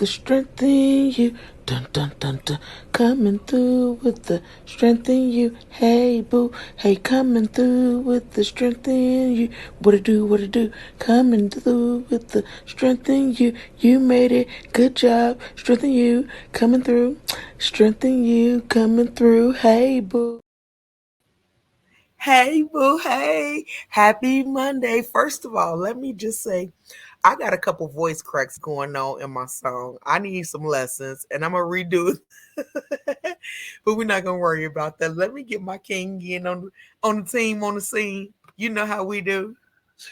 the strength in you. Dun dun dun dun. Coming through with the strength in you. Hey boo, hey, coming through with the strength in you. What it do, what it do? Coming through with the strength in you. You made it, good job. Strength in you, coming through. Strength in you, coming through. Hey boo. Hey, boo, hey, happy Monday. First of all, let me just say, I got a couple voice cracks going on in my song. I need some lessons and I'm going to redo it. But we're not going to worry about that. Let me get my king in on the team, on the scene. You know how we do.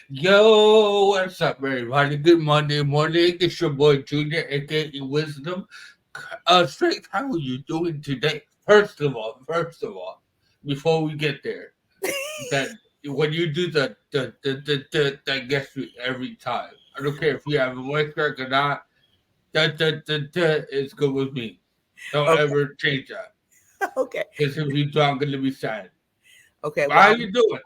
Yo, what's up, everybody? Good Monday morning. It's your boy Junior, aka Wisdom. Strength, how are you doing today? First of all, before we get there, that when you do that gets me every time. I don't care if you have a voice crack or not. That is good with me. Don't Okay. ever change that. Okay. Because if you do, I'm gonna be sad. Okay. But how Well, you doing?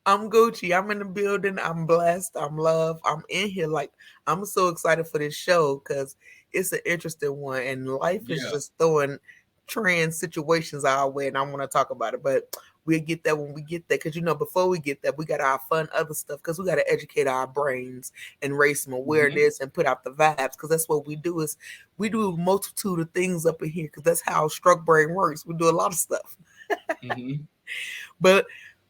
I'm Gucci. I'm in the building. I'm blessed. I'm loved. I'm in here. Like, I'm so excited for this show because it's an interesting one. And life is Yeah. just throwing trans situations our way. And I want to talk about it. But we'll get that when we get there. Because, before we get that, we got our fun other stuff. Because we got to educate our brains and raise some hmm awareness and put out the vibes. Because that's what we do is we do a multitude of things up in here. Because that's how Struck Brain works. We do a lot of stuff. hmm But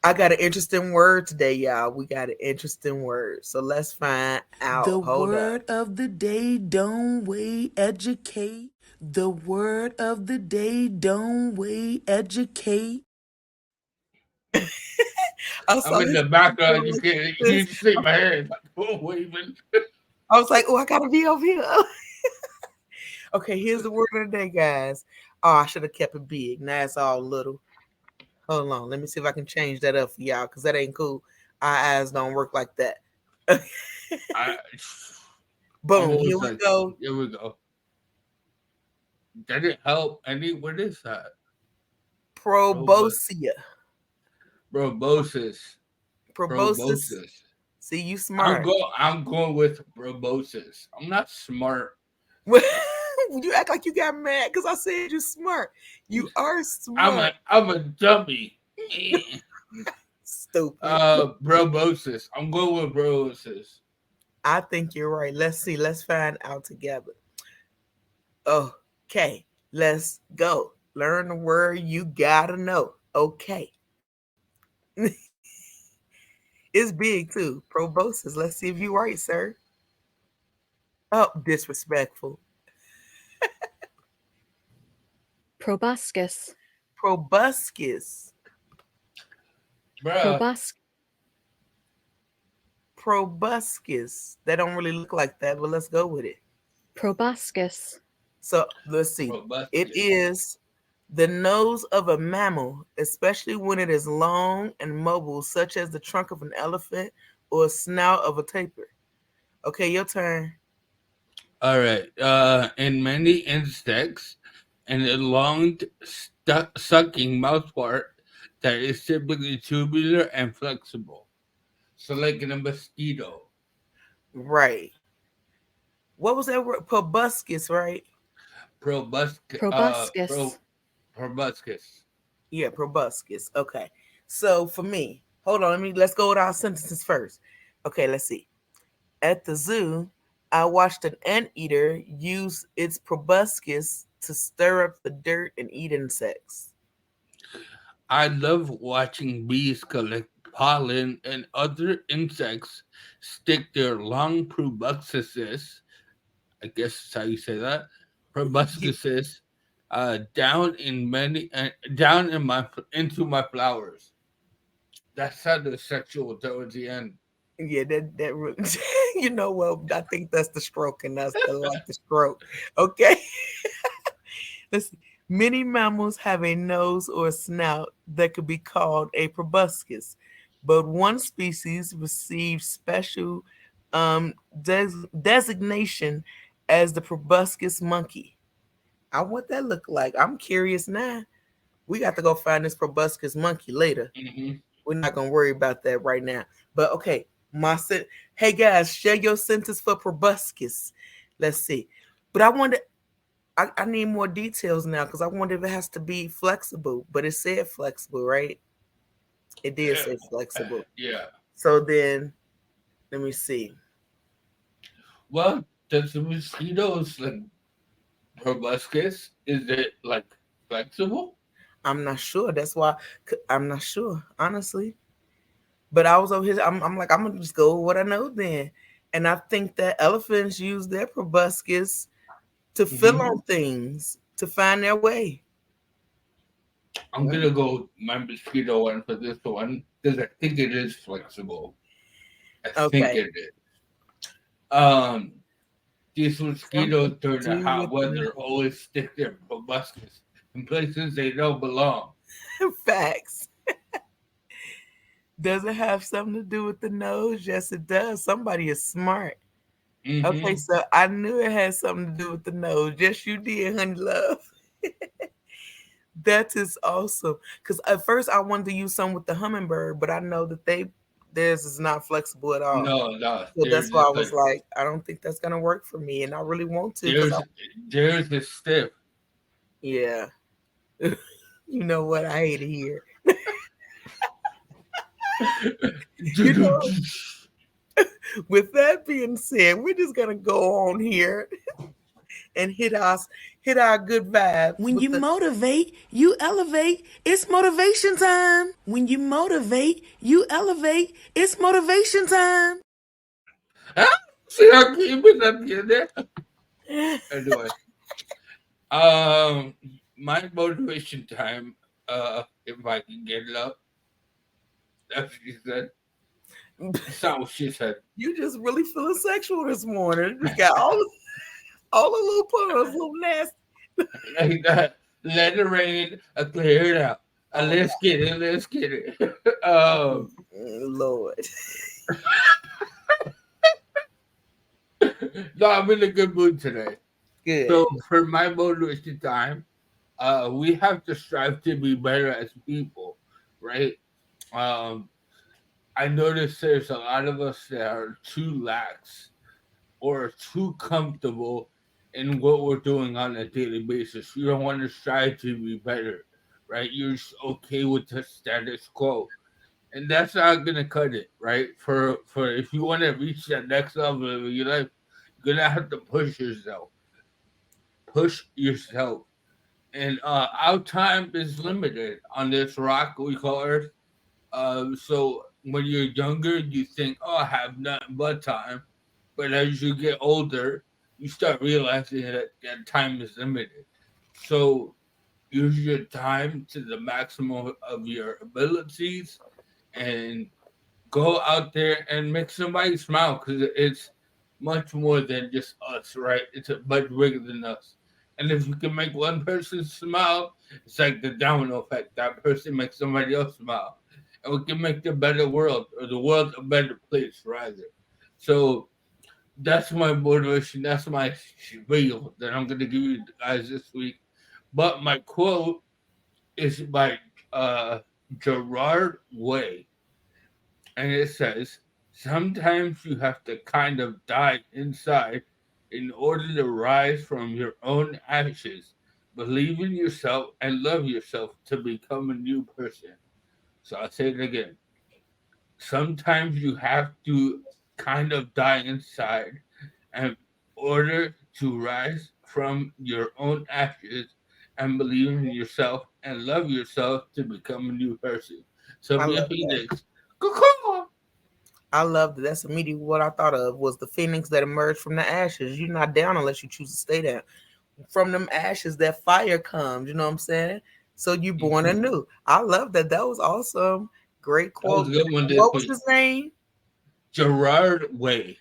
I got an interesting word today, y'all. We got an interesting word. So let's find out. The Hold up. word of the day, don't wait, educate. The word of the day, don't wait, educate. I I'm saw in this. the background. You can't. You just see my head like waving. I was like, oh, I gotta be over here. Okay, here's the word of the day, guys. Oh, I should have kept it big. Now it's all little. Hold on. Let me see if I can change that up for y'all because that ain't cool. Our eyes don't work like that. I, I'm Boom. Here always we like, go. here we go. Did it help any? What is that? Robust. Probosia. Proboscis. Proboscis. Proboscis. See, you I'm smart. go. I'm going with proboscis. I'm not smart. You act like you got mad because I said you're smart. You are smart. I'm a dummy. Eh. Stupid. Proboscis. I'm going with proboscis. I think you're right. Let's see. Let's find out together. Okay. Let's go. Learn the word you gotta know. Okay. It's big too. Proboscis. Let's see if you're right, sir. Oh, disrespectful. Proboscis. Proboscis. Bruh. Proboscis. Proboscis. That don't really look like that, but let's go with it. Proboscis. So let's see. It Proboscis. is the nose of a mammal, especially when it is long and mobile, such as the trunk of an elephant or a snout of a tapir. Okay, your turn. All right. In many insects, an elonged, sucking mouthpart that is typically tubular and flexible. So, like in a mosquito. Right. What was that word? Proboscis, right? Proboscis. Proboscis. Yeah, proboscis. Okay. So for me, hold on. Let's go with our sentences first. Okay, let's see. At the zoo, I watched an anteater use its proboscis to stir up the dirt and eat insects. I love watching bees collect pollen and other insects stick their long proboscises, I guess that's how you say that, proboscises, down in my into my flowers. That sounded sexual towards the end. Yeah, that really, you know what? I think that's the stroke, and that's the like the stroke. Okay, let's see. Many mammals have a nose or a snout that could be called a proboscis, but one species received special um, designation as the proboscis monkey. I what that look like. I'm curious now. We got to go find this proboscis monkey later. hmm We're not gonna worry about that right now. But okay, hey guys, share your sentence for proboscis. Let's see. But I wonder, I need more details now because I wonder if it has to be flexible. But it said flexible, right? It did Yeah. say flexible. Yeah. So then, let me see. Well, does the mosquitoes like proboscis? Is it like flexible? I'm not sure. That's why I'm not sure, honestly. But I was over here. I'm like, I'm gonna just go with what I know then. And I think that elephants use their proboscis to fill Hmm. on things to find their way. I'm gonna go my mosquito one for this one because I think it is flexible. I think Okay. it is. Um, these Something mosquitoes to during the do with hot the weather nose. always stick their proboscis in places they don't belong. Facts. Does it have something to do with the nose? Yes, it does. Somebody is smart. Okay, Hmm. so I knew it had something to do with the nose. Yes, you did, honey love. That is awesome. Because at first I wanted to use some with the hummingbird, but I know that theirs is not flexible at all. No, no, So they're that's why I just was like like, I don't think that's gonna work for me, and I really want to because I, there's there's is stiff. yeah, you know what? I hate it here. You know, with that being said, we're just gonna go on here and hit our good vibes When with you the. motivate, you elevate. It's motivation time. When you motivate, you elevate. It's motivation time. Ah, see how keep it up there. Anyway, um, my motivation time. If I can get it up, that's what she said. That's not what she said. You just really feeling sexual this morning. You just got all the little puns, little nasty. Like that. Let it rain. Clear it out. Oh Let's get it. Let's get it. Lord, No, I'm in a good mood today. good. So for my motivation time, we have to strive to be better as people, right? Um, I notice there's a lot of us that are too lax or too comfortable in what we're doing on a daily basis. You don't want to strive to be better, right? You're just okay with the status quo. And that's not gonna cut it, right? For if you want to reach that next level of your life, you're gonna have to push yourself. Push yourself. And our time is limited on this rock we call Earth. So when you're younger, you think, "Oh, I have nothing but time," but as you get older, you start realizing that time is limited. So use your time to the maximum of your abilities and go out there and make somebody smile because it's much more than just us, right? It's a much bigger than us. And if you can make one person smile, it's like the domino effect. That person makes somebody else smile. And we can make the better world or the world a better place, rather. So that's my motivation. That's my spiel that I'm going to give you guys this week. But my quote is by uh, Gerard Way, and it says, "Sometimes you have to kind of die inside in order to rise from your own ashes. Believe in yourself and love yourself to become a new person." So I'll say it again. Sometimes you have to kind of die inside in order to rise from your own ashes and believe in yourself and love yourself to become a new person. So I be a love that. phoenix. Caw. I love that. That's immediately what I thought of was the phoenix that emerged from the ashes. You're not down unless you choose to stay down. From them ashes, that fire comes. You know what I'm saying? So you born Mhm. anew. I love that. That was awesome. Great That was quote. a good one this What was week. his name? Gerard Way.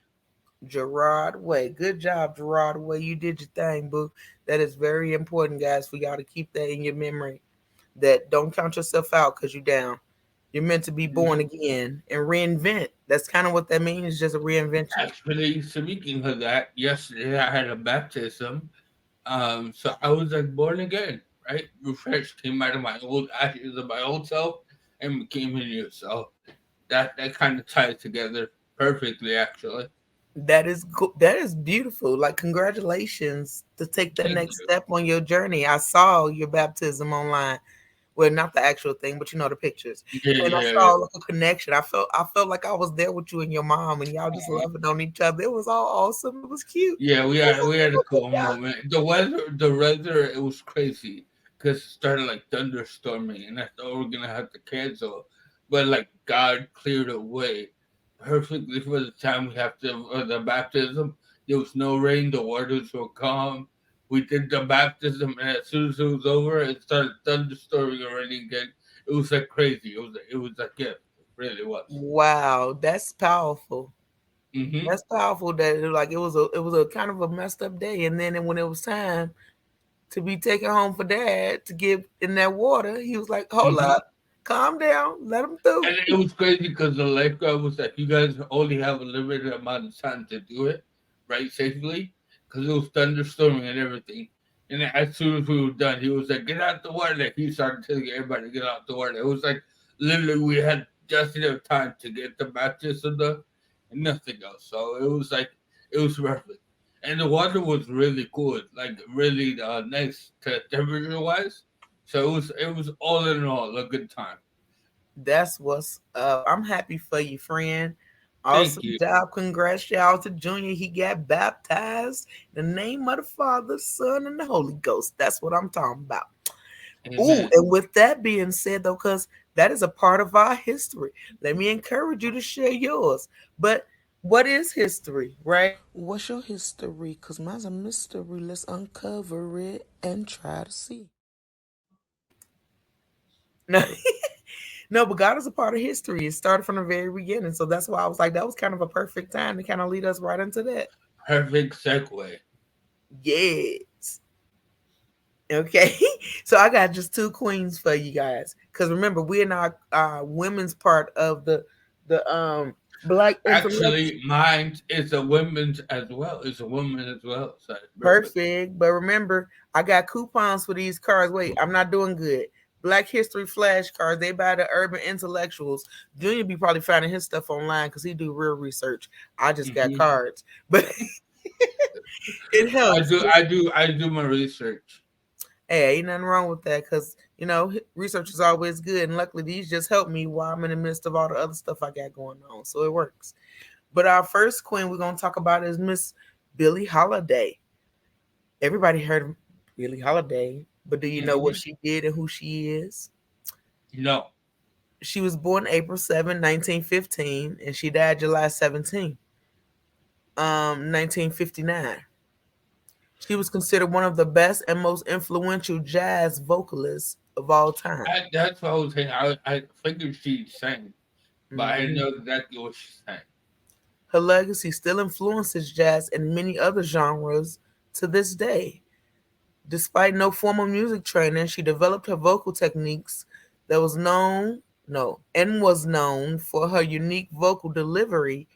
Gerard Way. Good job, Gerard Way. You did your thing, boo. That is very important, guys, for y'all to keep that in your memory. That don't count yourself out because you're down. You're meant to be born Mhm. again and reinvent. That's kind of what that means, just a reinvention. Actually, speaking of that, yesterday I had a baptism. So I was like born again, right? Refreshed, came out of my old ashes of my old self and became a new self. That kind of ties together perfectly, actually. That is beautiful. Like congratulations to take that Thank next you. step on your journey. I saw your baptism online. Well, not the actual thing, but you know the pictures. Yeah, And I yeah, saw yeah. like a connection. I felt like I was there with you and your mom, and y'all just Uh-huh. loving on each other. It was all awesome. It was cute. Yeah, we It was had we had a a cool good time. moment. The weather, it was crazy because it started like thunderstorming, and I thought we are gonna have to cancel, but like God cleared a way perfectly for the time we have to the baptism. There was no rain, the waters were calm. We did the baptism, and as soon as it was over, it started thunderstorming already again. It was like crazy. It was a gift. It really was. Wow, that's powerful. Hmm. That's powerful. That it was a kind of a messed up day, and then when it was time to be taken home for dad to get in that water, he was like, "Hold Hmm. up, calm down, let him through." And it was crazy because the lifeguard was like, "You guys only have a limited amount of time to do it, right, safely," because it was thunderstorming and everything. And then as soon as we were done, he was like, "Get out the water!" Like he started telling everybody to get out the water. It was like literally we had just enough time to get the baptism done and nothing else. So it was like it was perfect. And the water was really good, like really nice temperature wise. So it was all in all a good time. That's what's up. I'm happy for you, friend. Thank Awesome you. job. Congrats, y'all, to Junior. He got baptized in the name of the Father, Son, and the Holy Ghost. That's what I'm talking about. Ooh, Amen. and with that being said, though, because that is a part of our history, let me encourage you to share yours. But what is history, right? What's your history? Cause mine's a mystery. Let's uncover it and try to see. No, no, but God is a part of history. It started from the very beginning. So that's why I was like, that was kind of a perfect time to kind of lead us right into that. Perfect segue. Yes. Okay. So I got just two queens for you guys. Because remember, we're in our women's part of the black intellectual. Actually, mine is a women's as well. It's a woman as well. So perfect. Perfect. But remember, I got coupons for these cards. Wait, I'm not doing good. Black History flashcards. They buy the urban intellectuals. Junior be probably finding his stuff online because he do real research. I just got Hmm. cards. But it I helps. do. I do. I do my research. Hey, ain't nothing wrong with that because research is always good, and luckily these just help me while I'm in the midst of all the other stuff I got going on, so it works. But our first queen we're gonna talk about is Miss Billie Holiday. Everybody heard of Billie Holiday, but do you know what Hmm. she did and who she is? No. She was born April 7, 1915, and she died July 17, 1959. She was considered one of the best and most influential jazz vocalists of all time. That's what I was saying. I figured she sang, but I didn't Mhm. know exactly what she sang. Her legacy still influences jazz and many other genres to this day. Despite no formal music training, she developed her vocal techniques that was known no and was known for her unique vocal delivery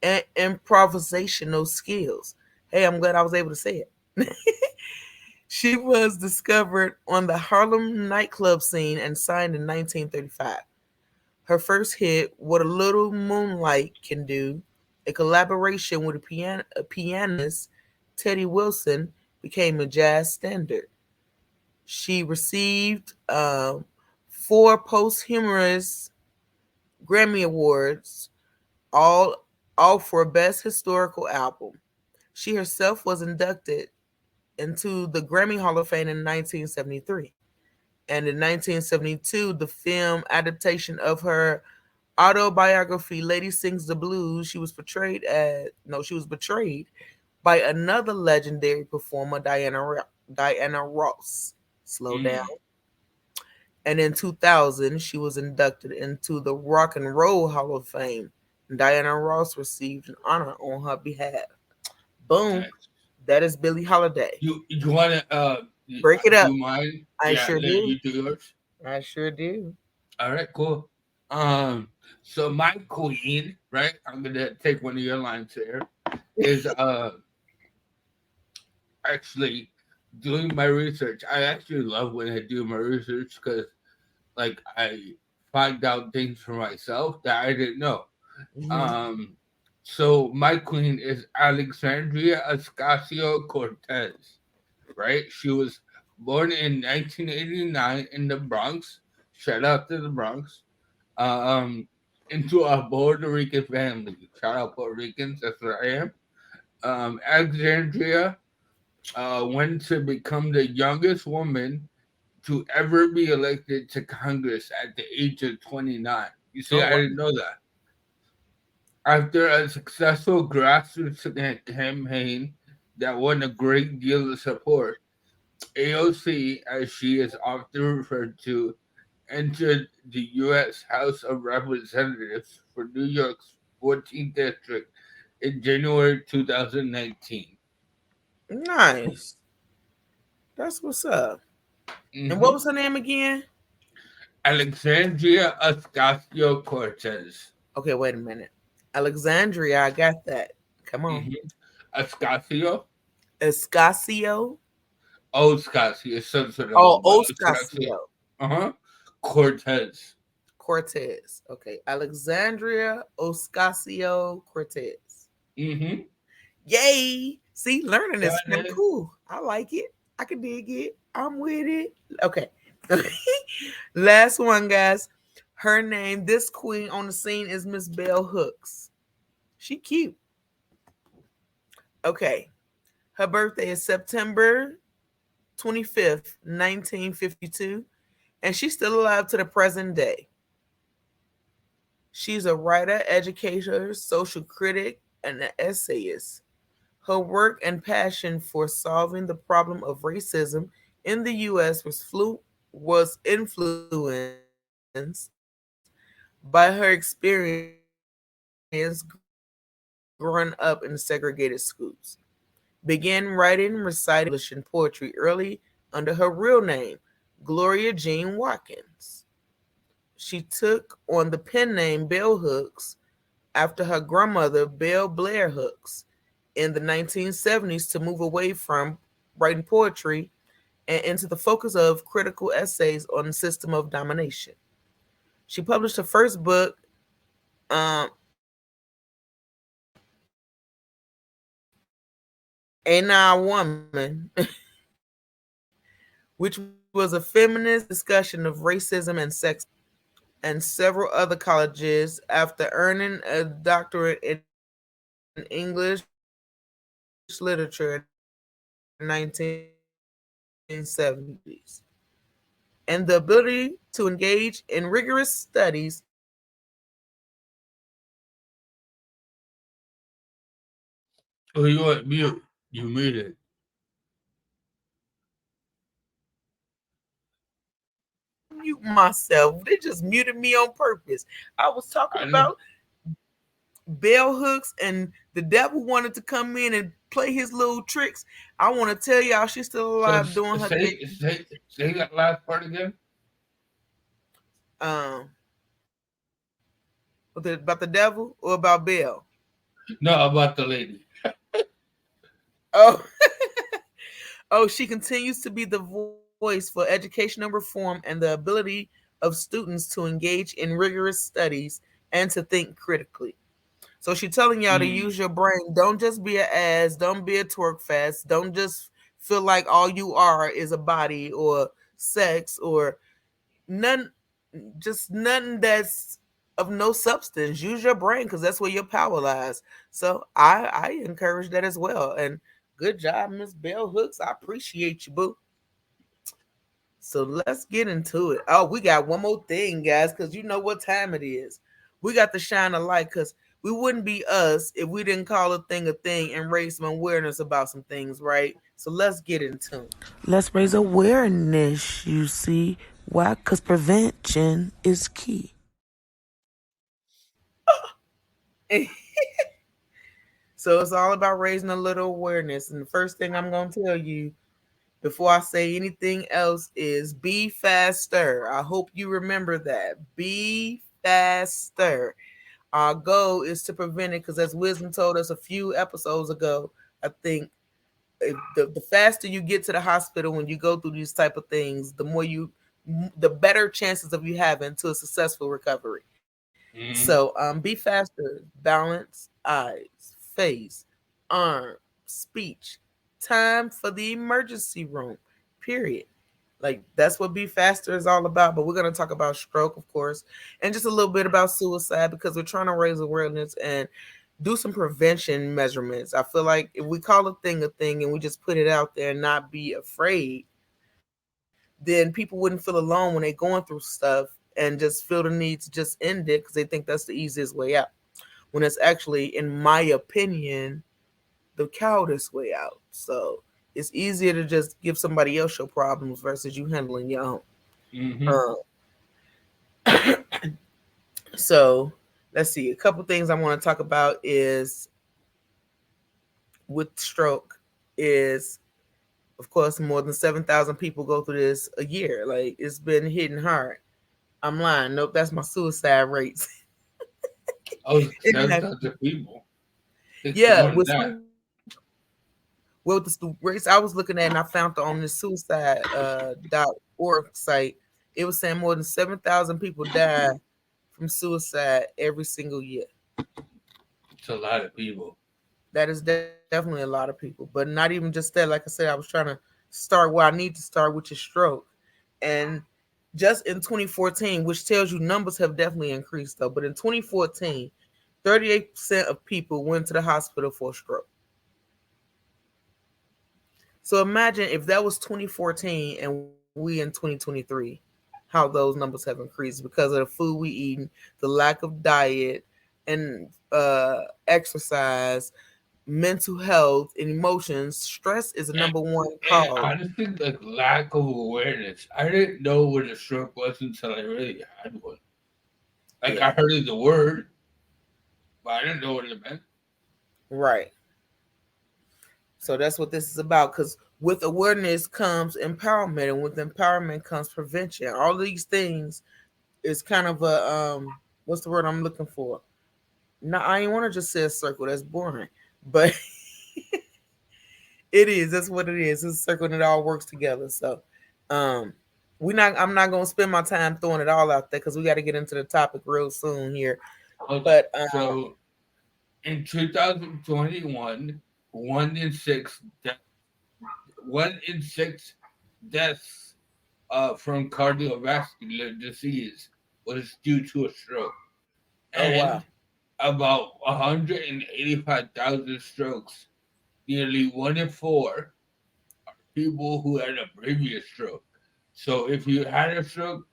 and improvisational skills. Hey, I'm glad I was able to say it. She was discovered on the Harlem nightclub scene and signed in 1935. Her first hit, What a Little Moonlight Can Do, a collaboration with a pianist, Teddy Wilson, became a jazz standard. She received four posthumous Grammy Awards, all, all for Best Historical Album. She herself was inducted into the Grammy Hall of Fame in 1973. And in 1972, the film adaptation of her autobiography Lady Sings the Blues, she was betrayed by another legendary performer, Diana Ross. Slow down. Mm, And in 2000, she was inducted into the Rock and Roll Hall of Fame. Diana Ross received an honor on her behalf. Boom. nice. That is Billie Holiday. You want to Break it up. do mine? I Yeah, sure let do. you do yours. I sure do. All right, cool. Um, so my queen, right? I'm gonna take one of your lines here. Is actually doing my research. I actually love when I do my research because like I find out things for myself that I didn't know. Hmm. Um, So my queen is Alexandria Ocasio Cortez, right? She was born in 1989 in the Bronx. Shout out to the Bronx. Um, into a Puerto Rican family. Shout out Puerto Ricans, that's what I am. Alexandria went to become the youngest woman to ever be elected to Congress at the age of 29. You see, Oh I wow. didn't know that. After a successful grassroots campaign that won a great deal of support, AOC, as she is often referred to, entered the U.S. House of Representatives for New York's 14th District in January 2019. Nice. That's what's up. And what Hmm. was her name again? Alexandria Ocasio Cortez. Okay, wait a minute. Alexandria, I got that. Come on. Hmm. Ocasio? Escasio. Ocasio, some sort of Oh, but Ocasio. Oscasio. Uh huh. Cortez. Cortez. Okay. Alexandria Oscasio Cortez. Mm-hmm. Yay. See, learning is Got kind of it. cool. I like it. I can dig it. I'm with it. Okay. Last one, guys. Her name, this queen on the scene is Miss Bell Hooks. She cute. Okay. Her birthday is September 25th, 1952, and she's still alive to the present day. She's a writer, educator, social critic, and an essayist. Her work and passion for solving the problem of racism in the U.S. was influenced by her experience growing up in segregated schools. Began writing, reciting, and publishing poetry early under her real name, Gloria Jean Watkins. She took on the pen name Bell Hooks after her grandmother, Belle Blair Hooks, in the 1970s to move away from writing poetry and into the focus of critical essays on the system of domination. She published her first book, Ain't I a Woman, which was a feminist discussion of racism and sexism, and several other colleges after earning a doctorate in English literature in 1970s. And the ability to engage in rigorous studies and to think critically. Oh, you went mute. You muted. I mute myself. They just muted me on purpose. I was talking I know. about bell hooks and the devil wanted to come in and play his little tricks. I want to tell y'all she's still So alive doing her thing. say that last part again. Um, about the devil or about Bell? No, about the lady. Oh, oh, she continues to be the voice for educational reform and the ability of students to engage in rigorous studies and to think critically. So she's telling y'all to Mm. use your brain. Don't just be an ass. Don't be a twerk fest. Don't just feel like all you are is a body or sex or none, just nothing that's of no substance. Use your brain because that's where your power lies. So I encourage that as well. And good job, Miss Bell Hooks. I appreciate you, boo. So let's get into it. Oh, we got one more thing, guys, because you know what time it is. We got to shine a light because we wouldn't be us if we didn't call a thing and raise some awareness about some things, right? So let's get into Let's raise awareness, you see. Why? Because prevention is key. it. So it's all about raising a little awareness. And the first thing I'm going to tell you before I say anything else is be faster. I hope you remember that. Be faster. Our goal is to prevent it because, as Wisdom told us a few episodes ago, I think if the faster you get to the hospital when you go through these type of things, the better chances of you having to a successful recovery. So be faster, balance. eyes, face, arm, speech, time for the emergency room, period. Like that's what Be Faster is all about. But we're gonna talk about stroke, of course, and just a little bit about suicide because we're trying to raise awareness and do some prevention measurements. I feel like if we call a thing and we just put it out there and not be afraid, then people wouldn't feel alone when they're going through stuff and just feel the need to just end it because they think that's the easiest way out. When it's actually, in my opinion, the cowardice way out. So it's easier to just give somebody else your problems versus you handling your own. Mm-hmm. Uh, so let's see. A couple things I want to talk about is with stroke is, of course, more than 7,000 people go through this a year. Like it's been hitting hard. I'm lying. Nope, that's my suicide rates. Oh, It has, 7,000 people. It's yeah, more than that. well, the rates I was looking at, and I found it on the suicide .org site. It was saying more than 7,000 people die from suicide every single year. It's a lot of people. That is definitely a lot of people, but not even just that. Like I said, I was trying to start where I need to start, which is stroke. And just in 2014, which tells you numbers have definitely increased though, but in 2014, 38% of people went to the hospital for a stroke. So imagine if that was 2014 and we in 2023, how those numbers have increased because of the food we eating, the lack of diet, and exercise, mental health, and emotions. Stress is the And, number one and cause. honestly, like lack of awareness. I didn't know what a stroke was until I really had one. Like I Yeah, heard of the word, but I didn't know what it meant. right. So that's what this is about. Because with awareness comes empowerment, and with empowerment comes prevention. All these things is kind of a what's the word I'm looking for? No, I ain't want to just say a circle. That's boring, but it is. That's what it is. It's a circle and it all works together. So, um, we not. I'm not gonna spend my time throwing it all out there because we got to get into the topic real soon here. Okay, But so in 2021, one in six, de- 1 in 6 deaths from cardiovascular disease was due to a stroke, oh and wow, about 185,000 strokes, nearly 1 in 4 people who had a previous stroke. So if you had a stroke,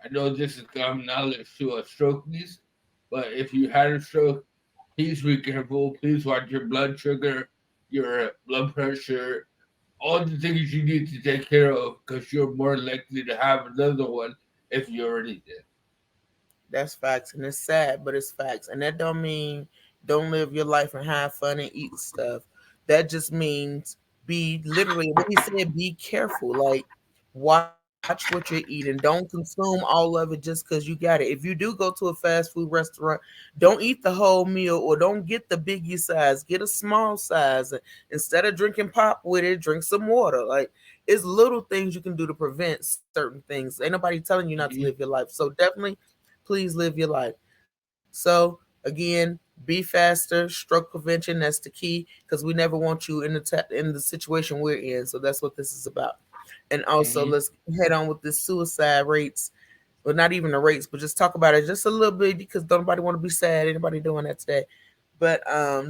I know this is common knowledge to a strokies, but if you had a stroke, please be careful. Please watch your blood sugar, your blood pressure, all the things you need to take care of because you're more likely to have another one if you already did. that's facts, and it's sad, but it's facts, and that don't mean don't live your life and have fun and eat stuff. That just means be literally what he said. Be careful, like watch what you're eating. Don't consume all of it just because you got it. If you do go to a fast food restaurant, don't eat the whole meal or don't get the biggie size. Get a small size. Instead of drinking pop with it, drink some water. Like it's little things you can do to prevent certain things. Ain't nobody telling you not to live Mhm. your life. So definitely, please live your life. So again, be faster. Stroke prevention. That's the key because we never want you in the situation we're in. So that's what this is about. And also, Mhm. let's head on with the suicide rates. Well, not even the rates, but just talk about it just a little bit because nobody want to be sad. Anybody doing that today? But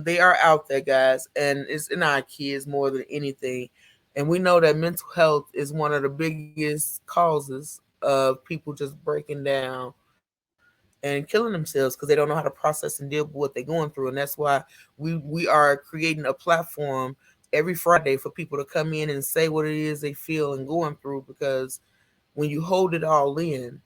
they are out there, guys, and it's in our kids more than anything. And we know that mental health is one of the biggest causes of people just breaking down and killing themselves because they don't know how to process and deal with what they're going through. And that's why we are creating a platform every Friday for people to come in and say what it is they feel and going through because when you hold it all in,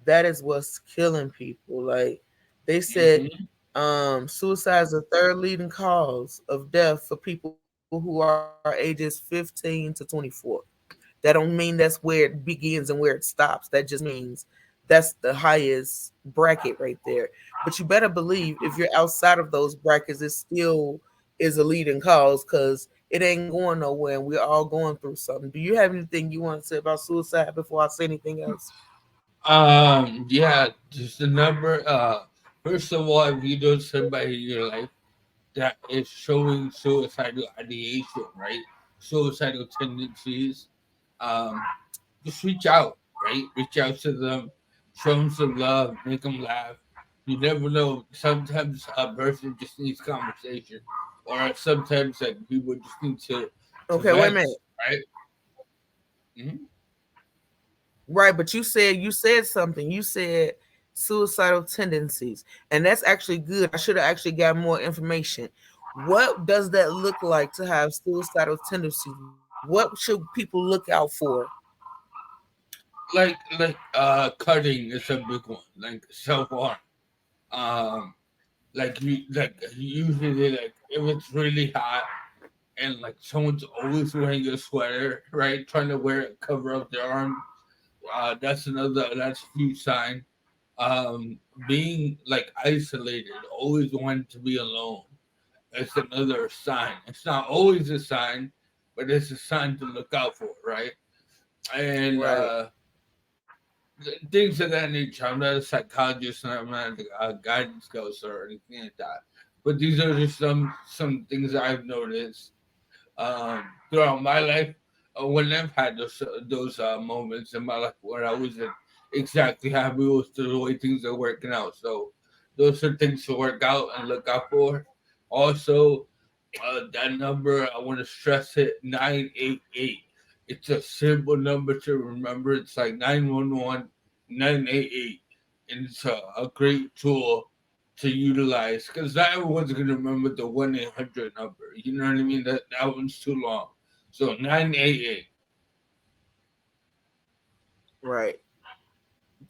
that is what's killing people. Like they said, Mhm. suicide is the third leading cause of death for people who are ages 15 to 24. That don't mean that's where it begins and where it stops. That just means that's the highest bracket right there. But you better believe if you're outside of those brackets, it still is a leading cause because it ain't going nowhere and we're all going through something. Do you have anything you want to say about suicide before I say anything else? Yeah, just the number. First of all, if you know somebody in your life that is showing suicidal ideation, right? Suicidal tendencies, um, just reach out, right? Reach out to them, show them some love, make them laugh. You never know. Sometimes a person just needs conversation, or sometimes like people just need to Okay, wait a vent, minute. right? Mhm. Right, but you said something. You said suicidal tendencies, and that's actually good. I should have actually got more information. What does that look like to have suicidal tendencies? What should people look out for? Cutting is a big one, like self harm. Um, usually if it's really hot and like someone's always wearing a sweater, right? Trying to wear it, cover up their arm. That's a huge sign. Being like isolated, always wanting to be alone. It's another sign. It's not always a sign, but it's a sign to look out for, right? And Right, things of that nature. I'm not a psychologist, and I'm not a guidance counselor or anything like that. But these are just some things I've noticed throughout my life, when I've had those moments in my life where I wasn't exactly happy with the way things are working out. So those are things to work out and look out for. Also, that number, I want to stress it, 988. It's a simple number to remember. It's like 911 988, and it's a great tool to utilize because not everyone's going to remember the 1-800 number. You know what I mean? That one's too long. So 988. right.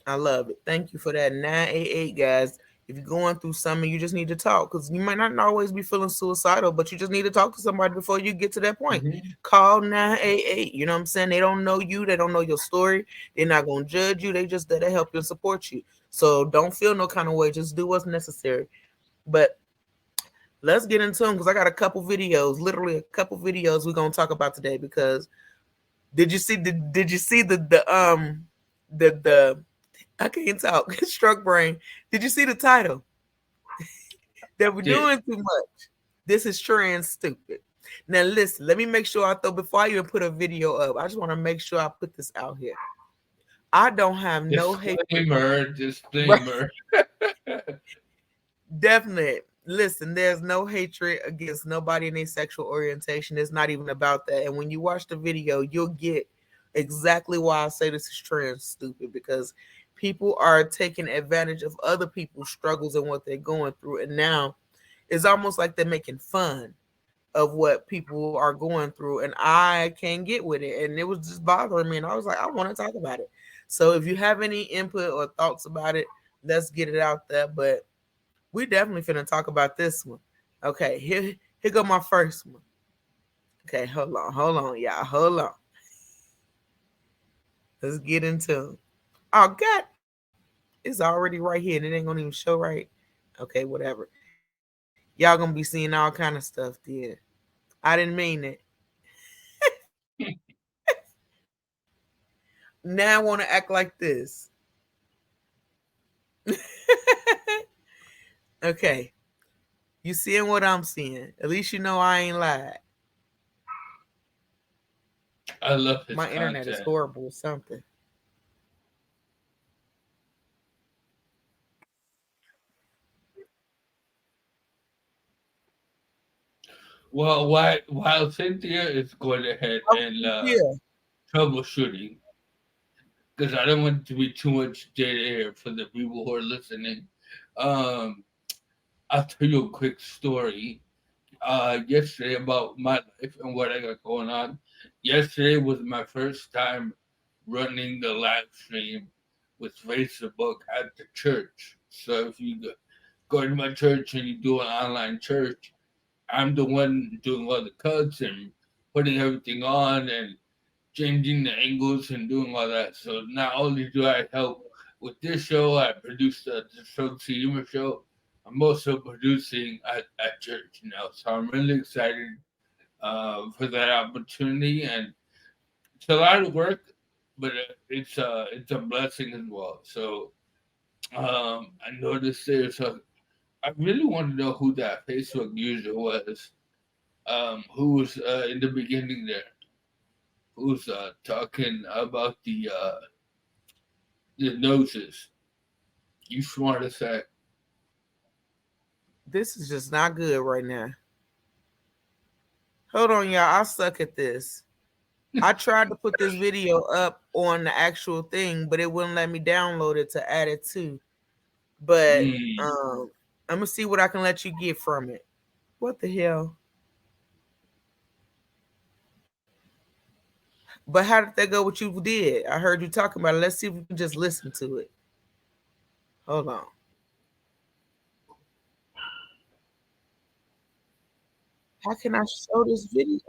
I love it. Thank you for that. 988, guys. If you're going through something, you just need to talk because you might not always be feeling suicidal, but you just need to talk to somebody before you get to that point. Mm-hmm. Call 988. You know what I'm saying? They don't know you, they don't know your story, they're not going to judge you. They just there to help you and support you. So don't feel no kind of way. Just do what's necessary. But let's get into them because I got a couple videos, literally a couple videos we're going to talk about today. Because did you see the I can't talk. Struck brain. Did you see the title? That we're Did. doing too much. This is trans stupid. Now listen, let me make sure I throw before I even put a video up. I just want to make sure I put this out here. I don't have no hatred. Disclaimer, Right. disclaimer. Definitely. Listen, there's no hatred against nobody in their sexual orientation. It's not even about that. And when you watch the video, you'll get exactly why I say this is trans stupid because people are taking advantage of other people's struggles and what they're going through. And now it's almost like they're making fun of what people are going through. And I can't get with it. And it was just bothering me. And I was like, I want to talk about it. So if you have any input or thoughts about it, let's get it out there. But we definitely finna talk about this one. Okay, here go my first one. Okay, hold on, y'all, hold on. Let's get into it. Oh God, it's already right here, and it ain't gonna even show right. Okay, whatever. Y'all gonna be seeing all kind of stuff there. I didn't mean it. Now I want to act like this. Okay, you seeing what I'm seeing? At least you know I ain't lied. I love his My internet is content. horrible or something. Well, while Cynthia is going ahead Oh, and yeah. troubleshooting, because I don't want it to be too much dead air for the people who are listening. Um, I'll tell you a quick story. Yesterday about my life and what I got going on. Yesterday was my first time running the live stream with Facebook at the church. So if you go to my church and you do an online church, I'm the one doing all the cuts and putting everything on and changing the angles and doing all that. So not only do I help with this show, I produce the Show Humor show. I'm also producing at church now, so I'm really excited for that opportunity, and it's a lot of work, but it's a blessing as well. So I noticed there's a I really want to know who that Facebook user was. Who was in the beginning there? Who's talking about the noses? You smart as heck. This is just not good right now. Hold on, y'all. I suck at this. I tried to put this video up on the actual thing, but it wouldn't let me download it to add it to. But Mm. I'm gonna see what I can let you get from it. What the hell? But how did that go? What you did? I heard you talking about it. Let's see if we can just listen to it. Hold on. How can I show this video?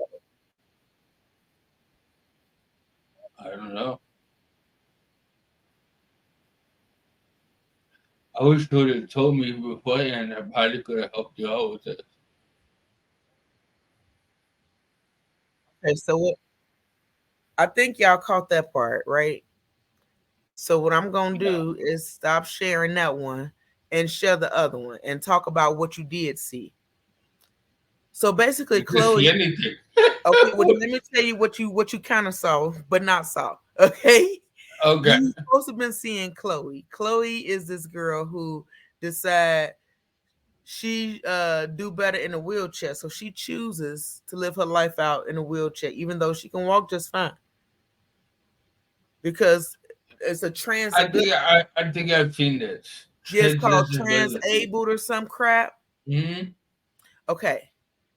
I don't know. I wish you would have told me beforehand. I probably could have helped you out with it. Okay, so what? I think y'all caught that part, right? So what I'm gonna Yeah. do is stop sharing that one and share the other one and talk about what you did see. So basically, You didn't see Chloe. anything. Okay, well let me tell you what you kind of saw, but not saw. Okay, Okay. you supposed to have been seeing Chloe. Chloe is this girl who decide she do better in a wheelchair, so she chooses to live her life out in a wheelchair, even though she can walk just fine because it's a transability. I think I've seen this. Yeah, it's called Transability. transabled or some crap. Hmm. Okay,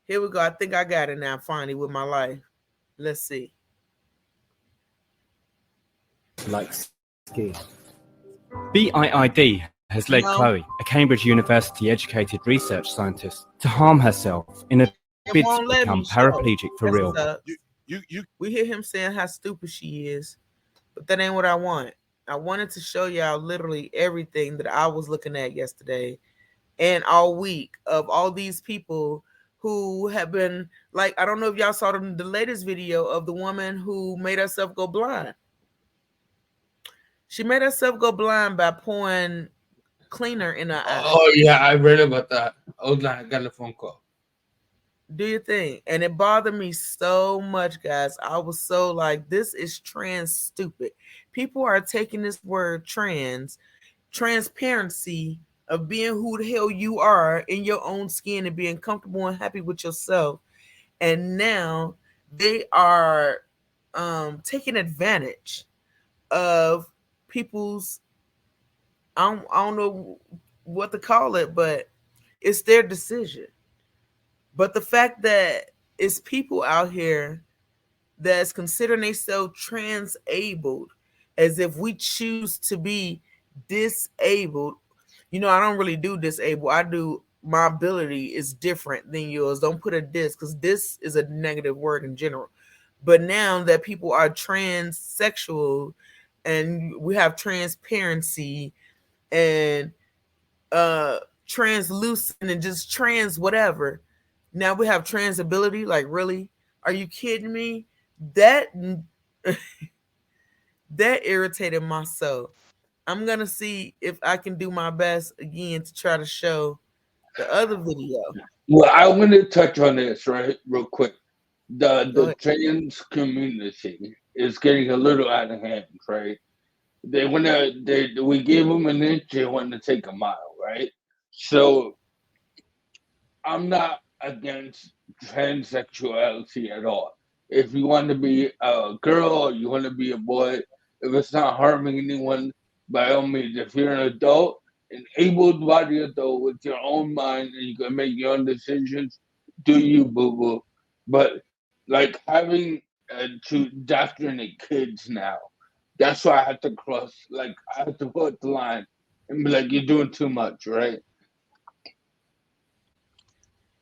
here we go. I think I got it now finally with my life. Let's see. Like ski. BIID has led No, Chloe, a Cambridge University educated research scientist, to harm herself in a it bid to won't let become me show. paraplegic for That's real. what's up. We hear him saying how stupid she is, but that ain't what I want. I wanted to show y'all literally everything that I was looking at yesterday and all week of all these people who have been like, I don't know if y'all saw the latest video of the woman who made herself go blind. She made herself go blind by pouring cleaner in her eye. Oh yeah, I read about that. Hold on, I got a phone call. Do you think? And it bothered me so much, guys. I was so like, this is trans stupid. People are taking this word transparency of being who the hell you are in your own skin and being comfortable and happy with yourself. And now they are taking advantage of people's, I don't know what to call it, but it's their decision. But the fact that it's people out here that's considering themselves transabled as if we choose to be disabled. You know, I don't really do disabled. I do, my ability is different than yours. Don't put a dis because this is a negative word in general. But now that people are transsexual and we have transparency and translucent and just trans whatever. Now we have transability. Like, really? Are you kidding me? That that irritated my soul. I'm gonna see if I can do my best again to try to show the other video. Well, I want to touch on this right real quick. Go The ahead. trans community is getting a little out of hand, right? They we gave them an inch, they want to take a mile, right? So I'm not against transsexuality at all. If you want to be a girl or you want to be a boy, if it's not harming anyone, by all means, if you're an adult, an able-bodied adult with your own mind and you can make your own decisions, do you, boo boo? But like having to indoctrinate kids now, that's why I have to cross. Like I have to put the line and be like, you're doing too much, right?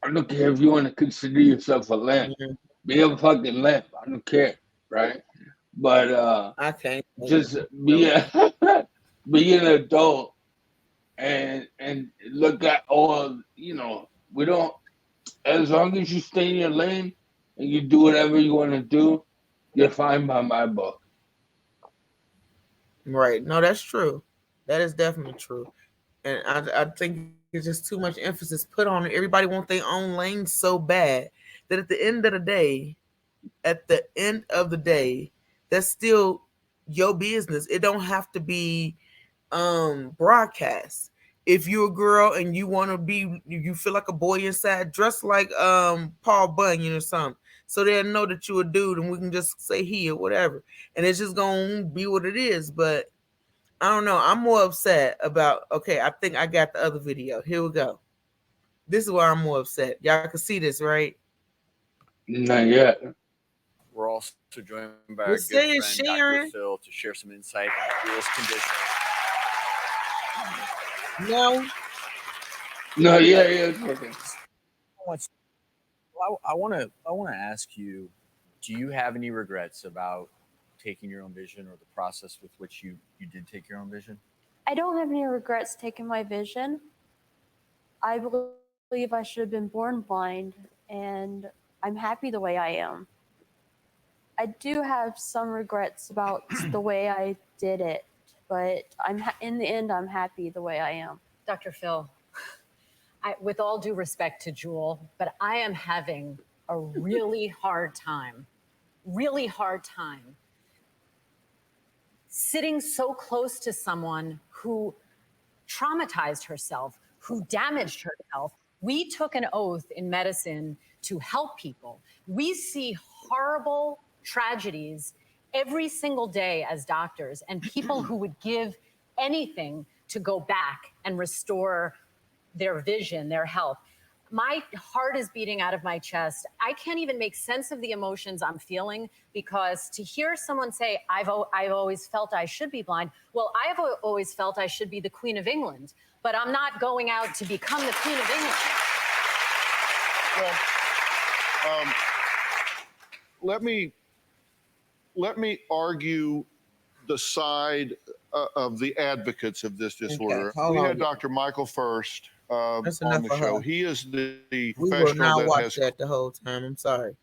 I don't care if you want to consider yourself a lamp. Mhm. Be a fucking lamp. I don't care, right? But I can't. just be Nope. a be an adult and look at all. You know, we don't. As long as you stay in your lane and you do whatever you want to do, you're fine by my book. Right. No, that's true. That is definitely true. And I think it's just too much emphasis put on it. Everybody wants their own lane so bad that at the end of the day, that's still your business. It don't have to be broadcast. If you're a girl and you want to be, you feel like a boy inside, dress like Paul Bunyan or something, so they'll know that you're a dude, and we can just say he or whatever, and it's just gonna be what it is. But I don't know. I'm more upset about. Okay, I think I got the other video. Here we go. This is why I'm more upset. Y'all can see this, right? Not yet. We're also joined by our good We're friend saying Dr. Sharon. Phil to share some insight on Jules' condition. No, No, yeah, it's working. What's- I want to ask you, do you have any regrets about taking your own vision or the process with which you did take your own vision? I don't have any regrets taking my vision. I believe I should have been born blind, and I'm happy the way I am. I do have some regrets about the way I did it, but in the end, I'm happy the way I am. Dr. Phil, with all due respect to Jewel, but I am having a really hard time sitting so close to someone who traumatized herself, who damaged herself. We took an oath in medicine to help people. We see horrible tragedies every single day as doctors, and people who would give anything to go back and restore their vision, their health. My heart is beating out of my chest. I can't even make sense of the emotions I'm feeling, because to hear someone say, I've always felt I should be blind. Well, I've always felt I should be the Queen of England, but I'm not going out to become the Queen of England. Well, let me argue the side of the advocates of this disorder. Okay, we on. had Dr. Michael First on the for show. her. He is the We will professional not that watch has. that the whole time. I'm sorry.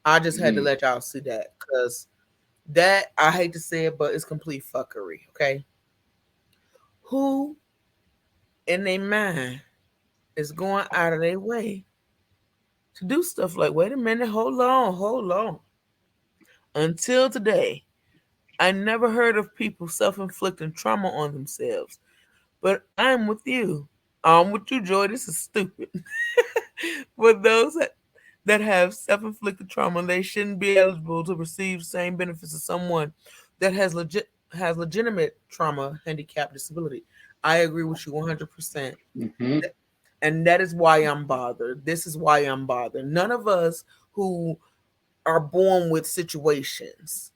I just had to let y'all see that, because that, I hate to say it, but it's complete fuckery. Okay, who in their mind is going out of their way to do stuff like, wait a minute, hold on. Until today, I never heard of people self-inflicting trauma on themselves. But I'm with you. I'm with you, Joy. This is stupid. For those that have self-inflicted trauma, they shouldn't be eligible to receive the same benefits as someone that has legitimate trauma, handicap, disability. I agree with you 100%. Mm-hmm. And that is why I'm bothered. This is why I'm bothered. None of us who are born with situations,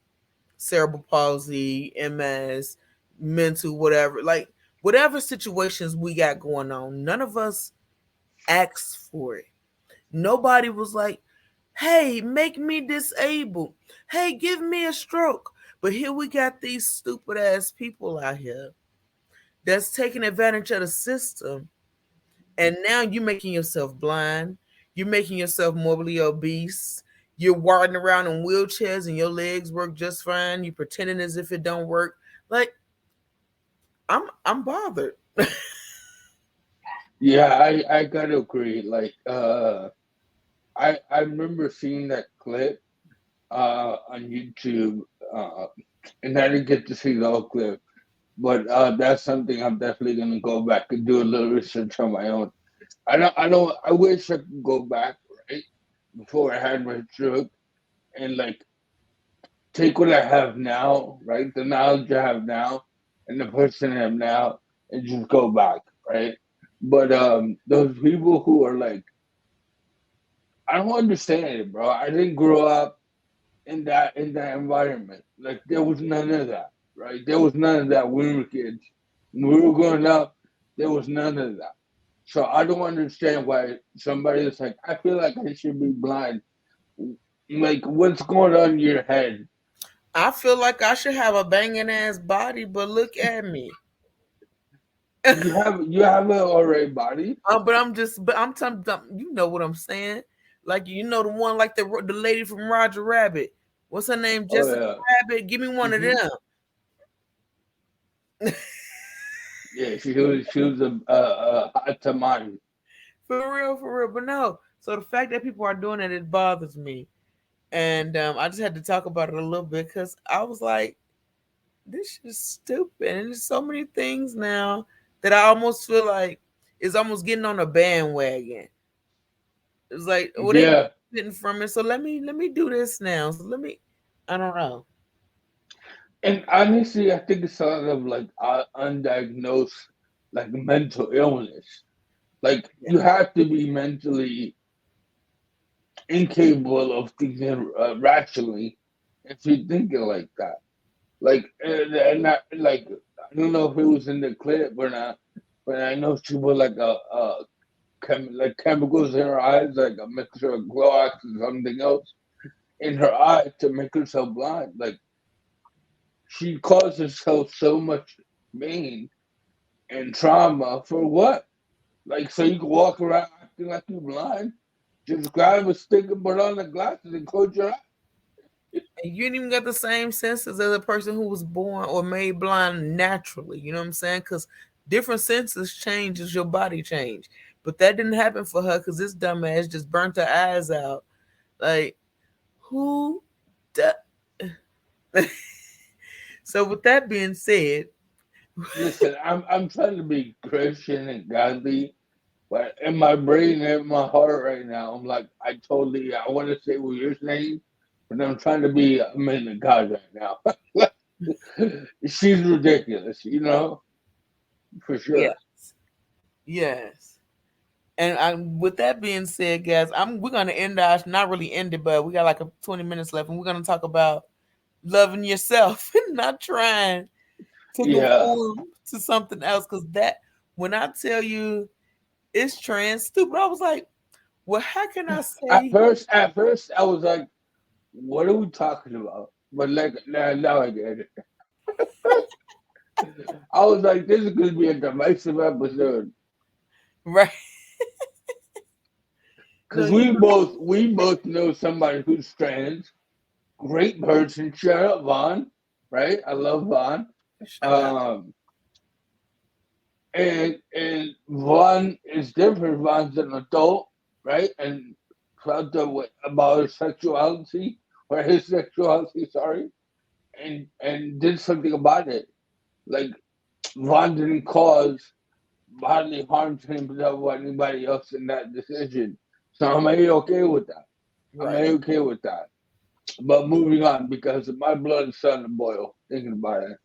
cerebral palsy, MS, mental, whatever, like whatever situations we got going on, none of us asked for it. Nobody was like, hey, make me disabled. Hey, give me a stroke. But here we got these stupid ass people out here that's taking advantage of the system. And now you're making yourself blind. You're making yourself morbidly obese. You're warding around in wheelchairs and your legs work just fine. You're pretending as if it don't work. Like, I'm bothered. Yeah, I gotta agree. Like, I remember seeing that clip on YouTube, and I didn't get to see the whole clip, but that's something I'm definitely gonna go back and do a little research on my own. I wish I could go back, right, before I had my stroke, and like take what I have now, right, the knowledge I have now, and the person I am now, and just go back, right. But those people who are like, I don't understand it, bro. I didn't grow up in that environment. Like there was none of that, right? There was none of that when we were kids. When we were growing up, there was none of that. So I don't understand why somebody is like, I feel like I should be blind. Like, what's going on in your head? I feel like I should have a banging ass body, but look at me. You have an alright body. But I'm telling you know what I'm saying. Like, you know, the one like the lady from Roger Rabbit. What's her name? Oh Jessica yeah. Rabbit. Give me one of Hmm. them. Yeah, she was a hot tamale. For real, for real. But no. So the fact that people are doing it, it bothers me. And I just had to talk about it a little bit because I was like, this is stupid. And there's so many things now that I almost feel like it's almost getting on a bandwagon. It's like, well, they Yeah, benefiting from it, so let me do this now. So let me, I don't know. and honestly, I think it's a lot of like undiagnosed like mental illness. Like Yeah, you have to be mentally incapable of thinking rationally if you're thinking like that. Like, and not like I don't know if it was in the clip or not, but I know she put like like chemicals in her eyes, like a mixture of Clorox and something else in her eye to make herself blind. Like she caused herself so much pain and trauma for what? Like so you can walk around acting like you're blind. Just grab a stick and put on the glasses and close your eyes. and you ain't even got the same senses as a person who was born or made blind naturally. You know what I'm saying? Because different senses change as your body change. But that didn't happen for her because this dumbass just burnt her eyes out. Like who? So with that being said, Listen, I'm trying to be Christian and godly, but in my brain and in my heart right now, I'm like, I want to say what you're saying, but I'm trying to be a man of God right now. She's ridiculous, for yes, sure. yes. And with that being said, guys, we're gonna end our not really end it, but we got like 20 minutes left, and we're gonna talk about loving yourself and not trying to Yeah. conform to something else. Because that, when I tell you it's trans stupid, I was like, well, how can I say At first, I was like, "What are we talking about?" But like now I get it. I was like, "This is going to be a divisive episode." right? No, Because we both know somebody who's trans. Great person. Shout out Vaughn, right? I love Vaughn. shout out. Um, and Vaughn is different. Vaughn's an adult, right? And felt about his sexuality or his sexuality, sorry, and did something about it. Like Vaughn didn't cause bodily harm to himself or anybody else in that decision. So I'm okay with that. I'm Right. okay with that. But moving on because my blood is starting to boil thinking about it.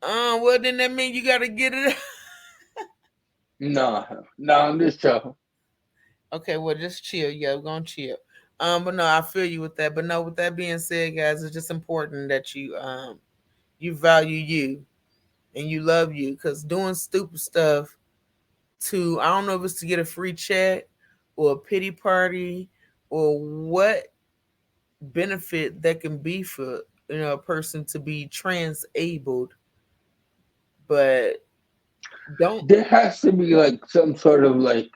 Well, then that mean you gotta get it. No, no, I'm just chill. Okay, well, just chill. Yeah, we're gonna chill. But no, I feel you with that. But no, with that being said, guys, it's just important that you value you and you love you, because doing stupid stuff to, I don't know if it's to get a free check or a pity party or what benefit that can be for a person to be transabled, but don't. There has to be like some sort of like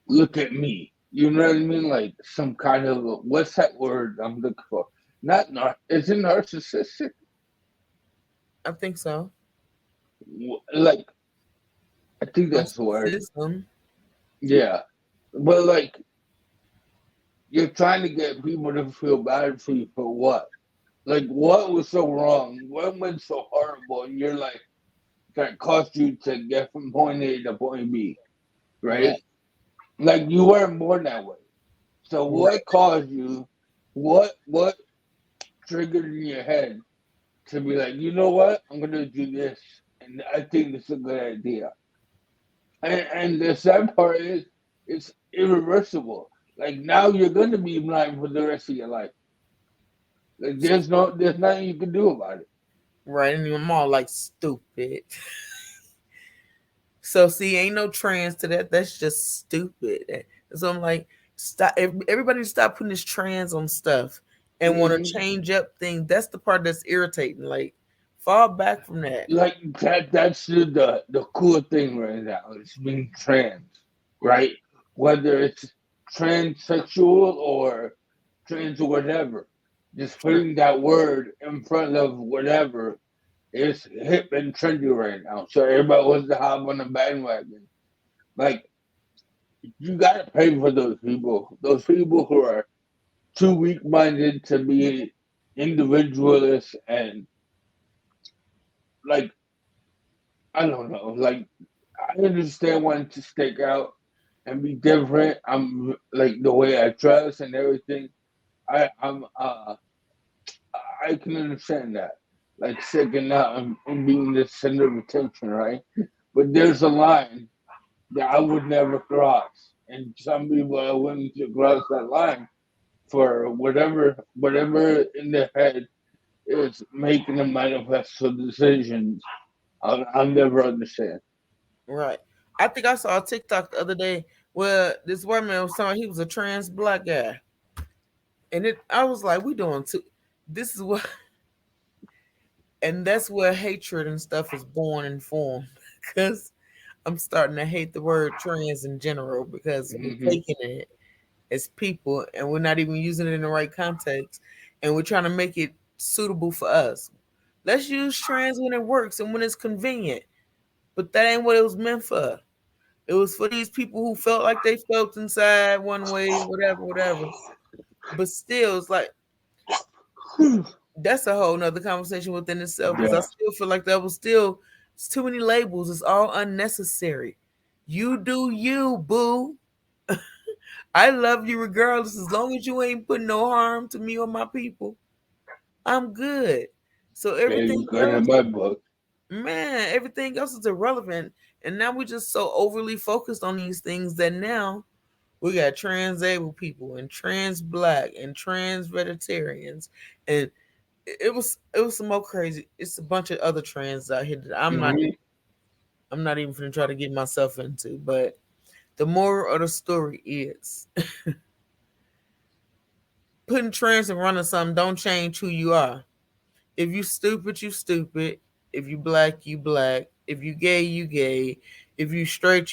look at me. You know what I mean? Like some kind of what's that word I'm looking for? Not is it narcissistic? I think so. Like I think that's the word. Narcissism. Yeah, but like you're trying to get people to feel bad for you for what? Like what was so wrong? What went so horrible? And you're like that cost you to get from point A to point B, Right. right? Like you weren't born that way. So Right. what caused you? What triggered in your head to be like, you know what, I'm gonna do this, and I think it's a good idea. And the sad part is, it's irreversible. Like now you're gonna be blind for the rest of your life. Like there's nothing you can do about it. Right. And I'm all like stupid. So see, ain't no trans to that. That's just stupid. So I'm like, stop. Everybody stop putting this trans on stuff and want to Hmm. change up things. That's the part that's irritating. Like, fall back from that. Like that's the cool thing right now. It's being trans, right? Whether it's transsexual or trans or whatever. Just True. putting that word in front of whatever it's hip and trendy right now. So everybody wants to hop on the bandwagon. Like, you gotta pay for those people. Those people who are too weak minded to be individualists and like I don't know. Like, I understand wanting to stick out and be different. I'm like the way I dress and everything. I'm I can understand that. Like sticking out and being the center of attention, right? But there's a line that I would never cross. And some people are willing to cross that line for whatever in their head is making them manifesto decisions. I'll never understand. Right. I think I saw a TikTok the other day where this white man was talking. He was a trans black guy, and I was like, "We doing too." This is what, and that's where hatred and stuff is born and formed. Because I'm starting to hate the word trans in general because we're Hmm. taking it as people and we're not even using it in the right context, and we're trying to make it suitable for us. Let's use trans when it works and when it's convenient, but that ain't what it was meant for. It was for these people who felt like they felt inside one way, whatever, whatever. But still, it's like that's a whole nother conversation within itself because I Yeah, still feel like that was still it's too many labels. It's all unnecessary. You do you, boo. I love you regardless. As long as you ain't putting no harm to me or my people, I'm good. So yeah, everything you good in else, my book. man, everything else is irrelevant. And now we're just so overly focused on these things that now we got transabled people and trans black and trans vegetarians and it was some more crazy. It's a bunch of other trends out here that Hmm. I'm not even gonna try to get myself into. But the moral of the story is putting trans in front of something don't change who you are. If you stupid, you stupid. If you black, you black. If you gay, you gay. If you straight,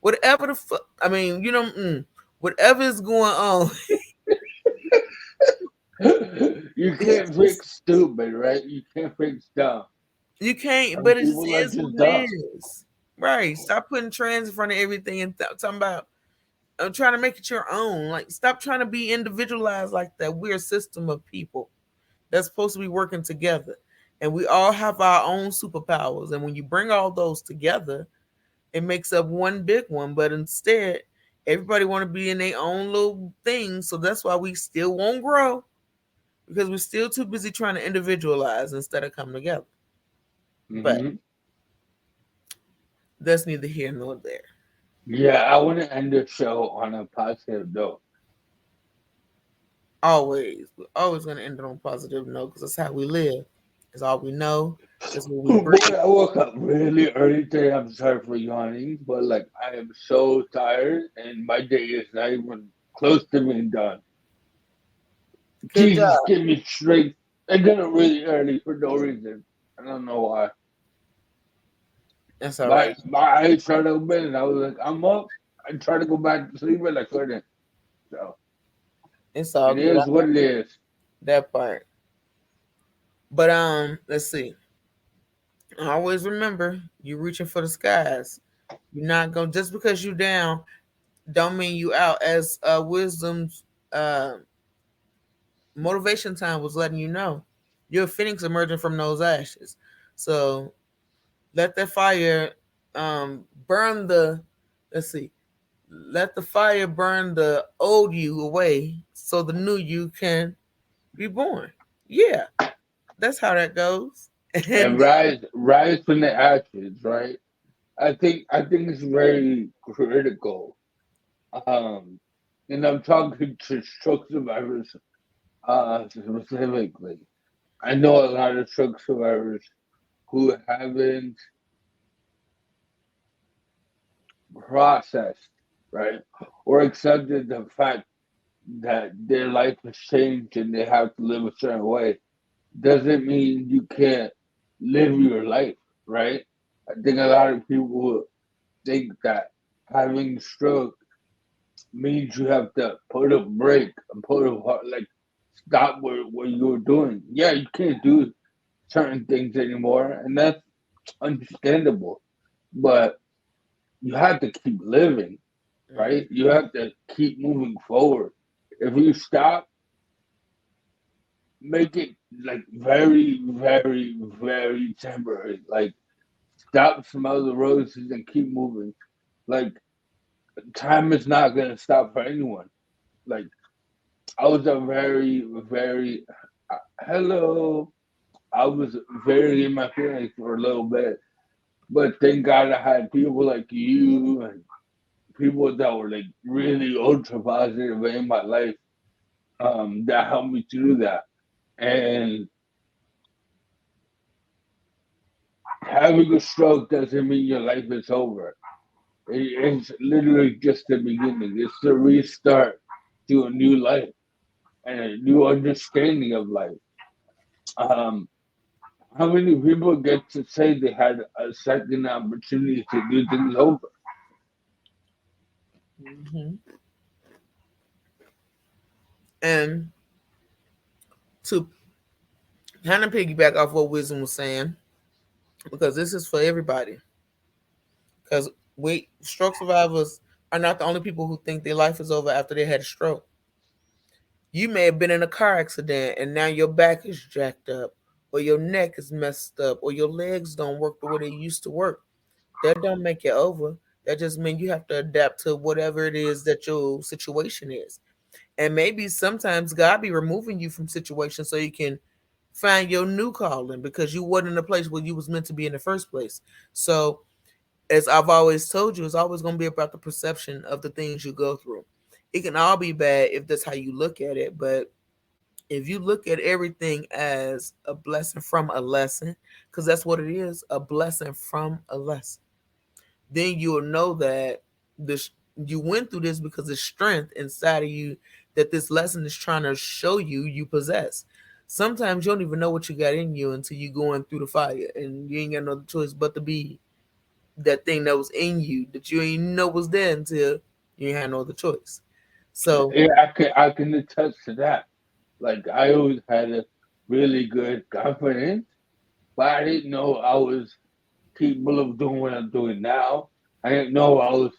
whatever the fuck. I mean, whatever is going on. You it's, can't it's fix stupid, right? You can't fix dumb. You can't, Some but it just people are is just what it dumb. is. Right. Stop putting trans in front of everything and talking about trying to make it your own. Like, stop trying to be individualized like that. We're a system of people that's supposed to be working together. And we all have our own superpowers. And when you bring all those together, it makes up one big one. But instead, everybody want to be in their own little thing. So that's why we still won't grow because we're still too busy trying to individualize instead of coming together. But Hmm. that's neither here nor there. Yeah, I want to end the show on a positive note. Always. We're always going to end it on a positive note because that's how we live. It's all we know. That's what we Oh boy, breathe. I woke up really early today. I'm sorry for yawning, but like I am so tired, and my day is not even close to being done. Good Jesus, job. give me straight. I got up really early for no reason. I don't know why. That's all My right. my eyes started open, and I was like, I'm up. I tried to go back to sleep, but I couldn't. So It's all it good. I is what know it is. that part. But let's see. Always remember, you're reaching for the skies. You're not going just because you down don't mean you out. As wisdom's motivation time was letting you know, you're a phoenix emerging from those ashes. So let that fire burn the let's see let the fire burn the old you away so the new you can be born. Yeah, that's how that goes. And And rise from the ashes, right? I think it's very critical. Um, and I'm talking to stroke survivors specifically. I know a lot of stroke survivors who haven't processed, right, or accepted the fact that their life has changed and they have to live a certain way. Doesn't mean you can't live your life, right? I think a lot of people think that having a stroke means you have to put a break and put a like stop what you're doing. Yeah, you can't do certain things anymore, and that's understandable. But you have to keep living, right? You have to keep moving forward. If you stop, make it like very, very, very temporary. Like stop, smell the roses, and keep moving. Like time is not gonna stop for anyone. Like I was a very, very hello. I was very in my feelings for a little bit, but thank God I had people like you and people that were like really ultra positive in my life, that helped me through that. And having a stroke doesn't mean your life is over. It's literally just the beginning. It's the restart to a new life and a new understanding of life. Um, how many people get to say they had a second opportunity to do things over? Hmm. And to kind of piggyback off what Wisdom was saying, because this is for everybody. Because we stroke survivors are not the only people who think their life is over after they had a stroke. You may have been in a car accident and now your back is jacked up, or your neck is messed up, or your legs don't work the way they used to work. That don't make it over. That just means you have to adapt to whatever it is that your situation is. And maybe sometimes God be removing you from situations so you can find your new calling because you wasn't in a place where you was meant to be in the first place. So as I've always told you, it's always going to be about the perception of the things you go through. It can all be bad if that's how you look at it, but if you look at everything as a blessing from a lesson, because that's what it is, a blessing from a lesson, then you'll know that this you went through this because of strength inside of you that this lesson is trying to show you you possess. Sometimes you don't even know what you got in you until you going through the fire and you ain't got no other choice but to be that thing that was in you that you ain't know was there until you ain't had no other choice. So Yeah, I can attest to that. Like I always had a really good confidence, but I didn't know I was capable of doing what I'm doing now. I didn't know I was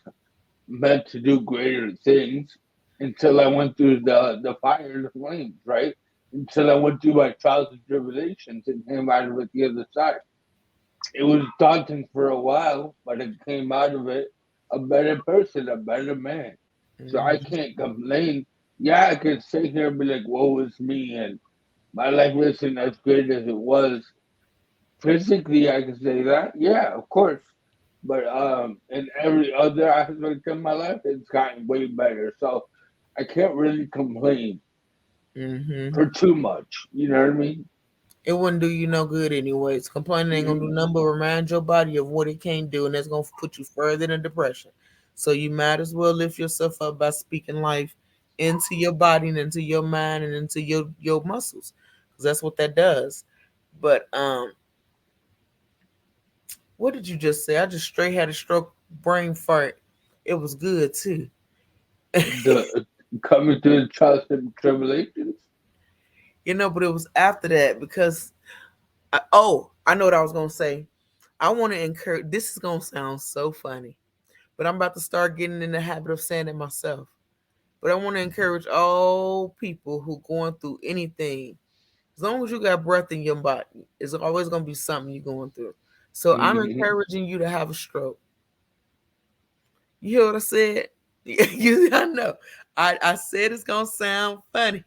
meant to do greater things until I went through the fire and the flames, right? Until I went through my trials and tribulations and came out of it the other side. It was daunting for a while, but I came out of it a better person, a better man. So I mhm, can't complain. Yeah, I can sit here and be like, woe is me, and my life isn't as great as it was. Physically, I can say that. Yeah, of course. But in every other aspect of my life, it's gotten way better. So I can't really complain mhm. for too much. You know what I mean? It wouldn't do you no good anyways. Complaining ain't gonna do Mhm. nothing but remind your body of what it can't do, and that's gonna put you further in depression. So you might as well lift yourself up by speaking life into your body and into your mind and into your muscles, because that's what that does. But what did you just say? I just straight had a stroke, brain fart. It was good too. The coming through the trials and tribulations. But it was after that because I know what I was gonna say. I want to encourage. This is gonna sound so funny, but I'm about to start getting in the habit of saying it myself. But I want to encourage all people who going through anything. As long as you got breath in your body, it's always gonna be something you're going through. So I'm Hmm. encouraging you to have a stroke. You hear what I said? I know. I said it's gonna sound funny.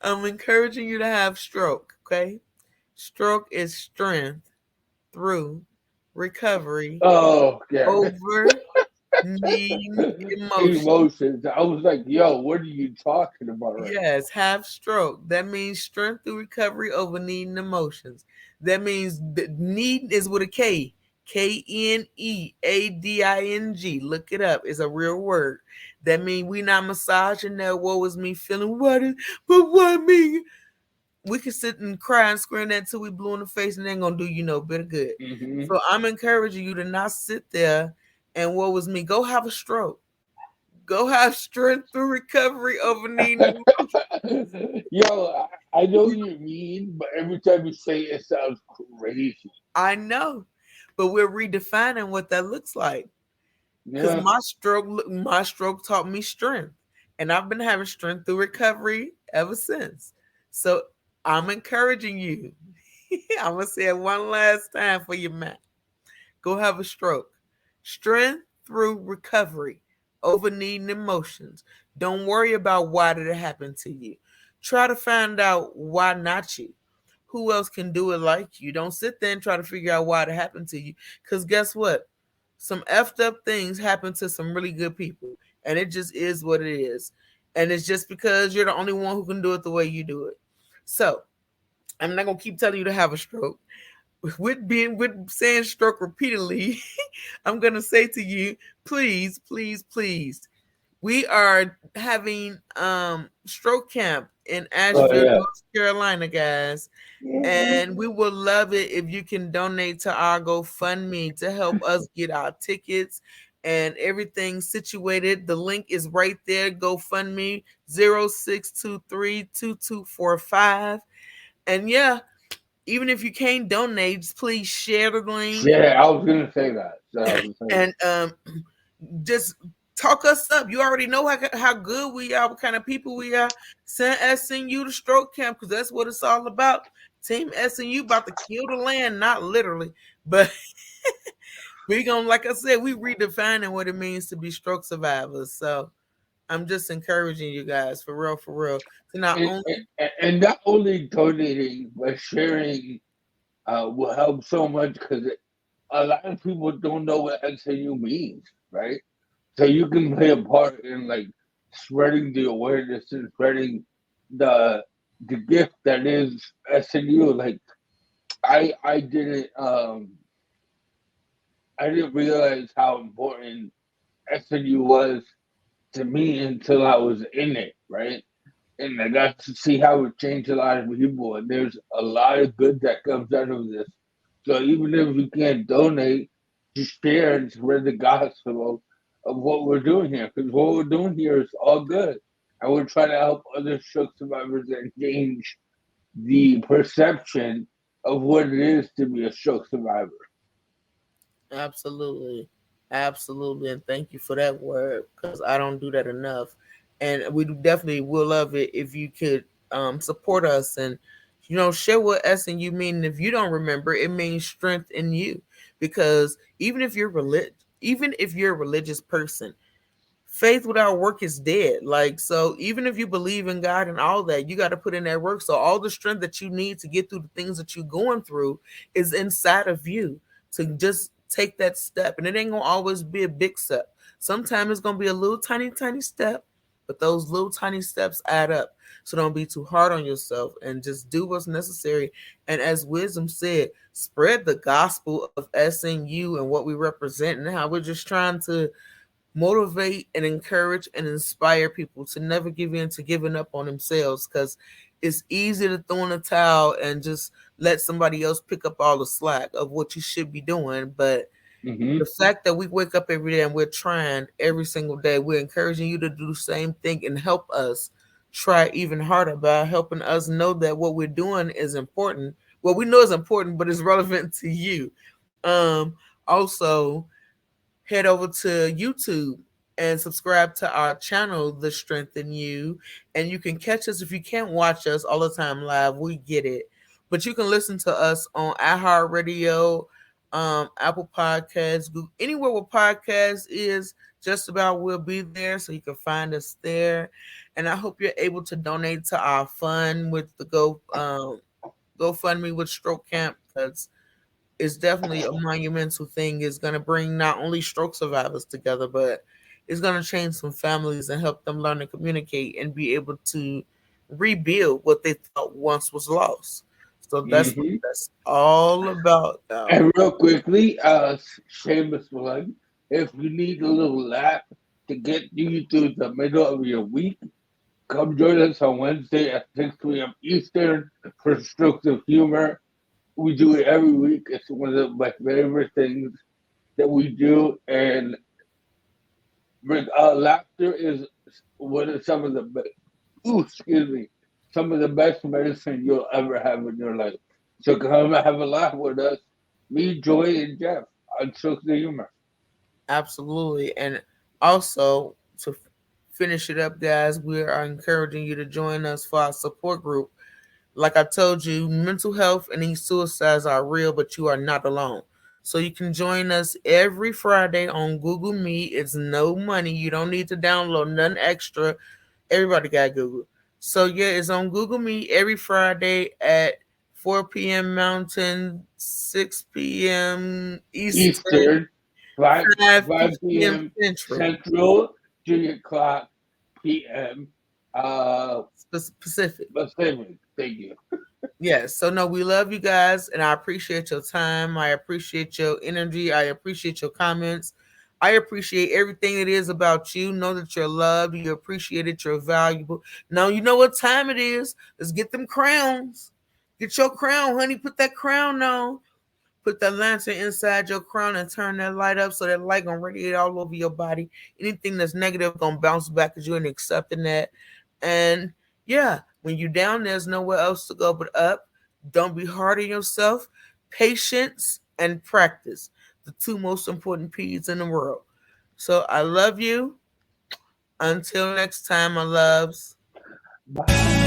I'm encouraging you to have stroke. Okay, stroke is strength through recovery Oh, yeah. over needing emotion. Emotions. I was like, yo, what are you talking about right Yes, have stroke. That means strength through recovery over needing emotions. That means the need is with a K. Kneading. Look it up. It's a real word. That means we not massaging that woe is me feeling but what me? We can sit and cry and scream that till we blue in the face and it ain't gonna do you no bit of good. now? Hmm. So I'm encouraging you to not sit there and woe is me. Go have a stroke. Go have strength through recovery over needing. Yo, I know what you mean, but every time you say it, it sounds crazy. I know, but we're redefining what that looks like. Because Yeah. my stroke taught me strength, and I've been having strength through recovery ever since. So I'm encouraging you. I'm gonna say it one last time for you, Matt. Go have a stroke. Strength through recovery over needing emotions. Don't worry about why did it happen to you. Try to find out why not you. Who else can do it like you? Don't sit there and try to figure out why it happened to you. Because guess what? Some effed up things happen to some really good people. And it just is what it is. And it's just because you're the only one who can do it the way you do it. So I'm not gonna keep telling you to have a stroke. With saying stroke repeatedly, I'm gonna say to you, please, please, please. We are having stroke camp in Oh Asheville, yeah. North Carolina, guys. And we would love it if you can donate to our GoFundMe to help us get our tickets and everything situated. The link is right there. GoFundMe 06232245. And yeah, even if you can't donate, please share the link Yeah, I was gonna say that. So I was gonna say and just talk us up. You already know how good we are, what kind of people we are. Send SNU to stroke camp because that's what it's all about. Team SNU about to kill the land, not literally, but we gonna, like I said, we redefining what it means to be stroke survivors. So I'm just encouraging you guys, for real, to not and, only and not only donating but sharing will help so much because a lot of people don't know what XAU means, right? So you can play a part in like spreading the awareness and spreading the the gift that is SNU. Like I didn't realize how important SNU was to me until I was in it, right? And I got to see how it changed a lot of people. And there's a lot of good that comes out of this. So even if you can't donate, just share and spread the gospel of what we're doing here. Because what we're doing here is all good. And we're trying to help other stroke survivors and change the perception of what it is to be a stroke survivor. absolutely, absolutely, and thank you for that word because I don't do that enough, and we definitely will love it if you could support us and share what S and you mean. If you don't remember, it means strength in you because even if you're a religious person, faith without work is dead. Like, so even if you believe in God and all that, you got to put in that work. So all the strength that you need to get through the things that you're going through is inside of you to just take that step. And it ain't gonna always be a big step. Sometimes it's gonna be a little tiny, tiny step, but those little tiny steps add up. So don't be too hard on yourself and just do what's necessary. And as Wisdom said, spread the gospel of SNU and what we represent and how we're just trying to motivate and encourage and inspire people to never give in to giving up on themselves because it's easy to throw in a towel and just let somebody else pick up all the slack of what you should be doing. But the Mm-hmm. fact that we wake up every day and we're trying every single day, we're encouraging you to do the same thing and help us try even harder by helping us know that what we're doing is important. Well, we know it's important, but it's relevant to you. Also, head over to YouTube and subscribe to our channel, The Strength in You. And you can catch us if you can't watch us all the time live. We get it. But you can listen to us on iHeartRadio, Apple Podcasts, Google, anywhere where podcast is, just about we'll be there. So you can find us there. And I hope you're able to donate to our fund with the GoFundMe with Stroke Camp because it's definitely a monumental thing. It's going to bring not only stroke survivors together, but it's going to change some families and help them learn to communicate and be able to rebuild what they thought once was lost. So that's what Mm-hmm. that's all about, y'all. And real quickly, shameless plug. If you need a little laugh to get you through the middle of your week, come join us on Wednesday at 6 p.m. Eastern for Strokes of Humor. We do it every week. It's one of my favorite things that we do. And Laughter is one of some of the excuse me, some of the best medicine you'll ever have in your life. So come have a laugh with us, me, Joy, and Jeff on Silk the Humor. Absolutely. And also, to finish it up, guys, we are encouraging you to join us for our support group. Like I told you, mental health and these suicides are real, but you are not alone. So you can join us every Friday on Google Meet. It's no money. You don't need to download nothing extra. Everybody got Google. So yeah, it's on Google Meet every Friday at 4 p.m. Mountain, 6 p.m. Eastern, Eastern, 5, 5 p.m. p.m. Central, Central, 3 o'clock p.m. Uh, Pacific. Pacific. Thank you. Yes. So no, we love you guys, and I appreciate your time. I appreciate your energy. I appreciate your comments. I appreciate everything it is about you. Know that you're loved. You're appreciated. You're valuable. Now you know what time it is. Let's get them crowns. Get your crown, honey. Put that crown on. Put that lantern inside your crown and turn that light up so that light gonna radiate all over your body. Anything that's negative gonna bounce back at you and accepting that. And yeah, when you're down, there's nowhere else to go but up. Don't be hard on yourself. Patience and practice. The two most important P's in the world. So I love you. Until next time, my loves. Bye.